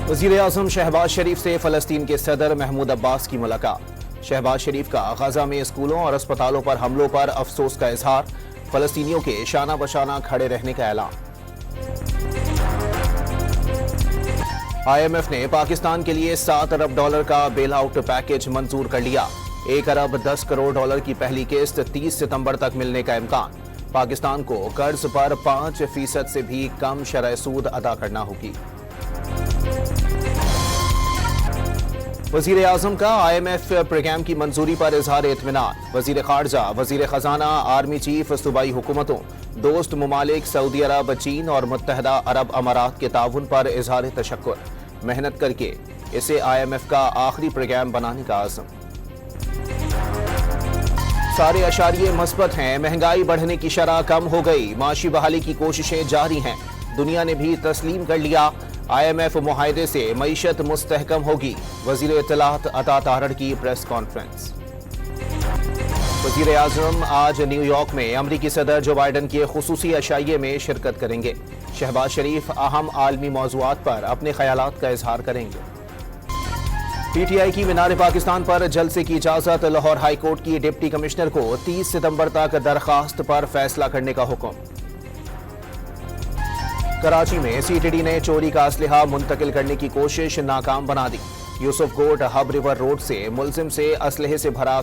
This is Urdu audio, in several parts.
وزیر اعظم شہباز شریف سے فلسطین کے صدر محمود عباس کی ملاقات۔ شہباز شریف کا غزہ میں اسکولوں اور اسپتالوں پر حملوں پر افسوس کا اظہار، فلسطینیوں کے شانہ بشانہ کھڑے رہنے کا اعلان۔ آئی ایم ایف نے پاکستان کے لیے $7 ارب کا بیل آؤٹ پیکج منظور کر لیا۔ $1 ارب 10 کروڑ کی پہلی قسط 30 ستمبر تک ملنے کا امکان۔ پاکستان کو قرض پر 5% سے بھی کم شرح سود ادا کرنا ہوگی۔ وزیر اعظم کا آئی ایم ایف پروگرام کی منظوری پر اظہار اطمینان۔ وزیر خارجہ، وزیر خزانہ، آرمی چیف، صوبائی حکومتوں، دوست ممالک سعودی عرب، چین اور متحدہ عرب امارات کے تعاون پر اظہار تشکر۔ محنت کر کے اسے آئی ایم ایف کا آخری پروگرام بنانے کا عزم۔ سارے اشاریے مثبت ہیں، مہنگائی بڑھنے کی شرح کم ہو گئی، معاشی بحالی کی کوششیں جاری ہیں، دنیا نے بھی تسلیم کر لیا، آئی ایم ایف معاہدے سے معیشت مستحکم ہوگی۔ وزیر اطلاعات عطا طاہر کی پریس کانفرنس۔ وزیر اعظم آج نیو یارک میں امریکی صدر جو بائیڈن کے خصوصی عشائیے میں شرکت کریں گے۔ شہباز شریف اہم عالمی موضوعات پر اپنے خیالات کا اظہار کریں گے۔ پی ٹی آئی کی مینار پاکستان پر جلسے کی اجازت، لاہور ہائی کورٹ کی ڈپٹی کمشنر کو 30 ستمبر تک درخواست پر فیصلہ کرنے کا حکم۔ کراچی میں سی ٹی ڈی نے چوری کا اسلحہ منتقل کرنے کی کوشش ناکام بنا دی۔ یوسف کوٹ ہب ریور روڈ سے ملزم سے اسلحے سے بھرا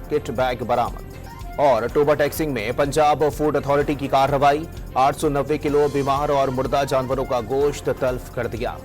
کٹ بیگ برآمد۔ اور ٹوبہ ٹیکسنگ میں پنجاب فوڈ اتھارٹی کی کارروائی، 890 کلو بیمار اور مردہ جانوروں کا گوشت تلف کر دیا۔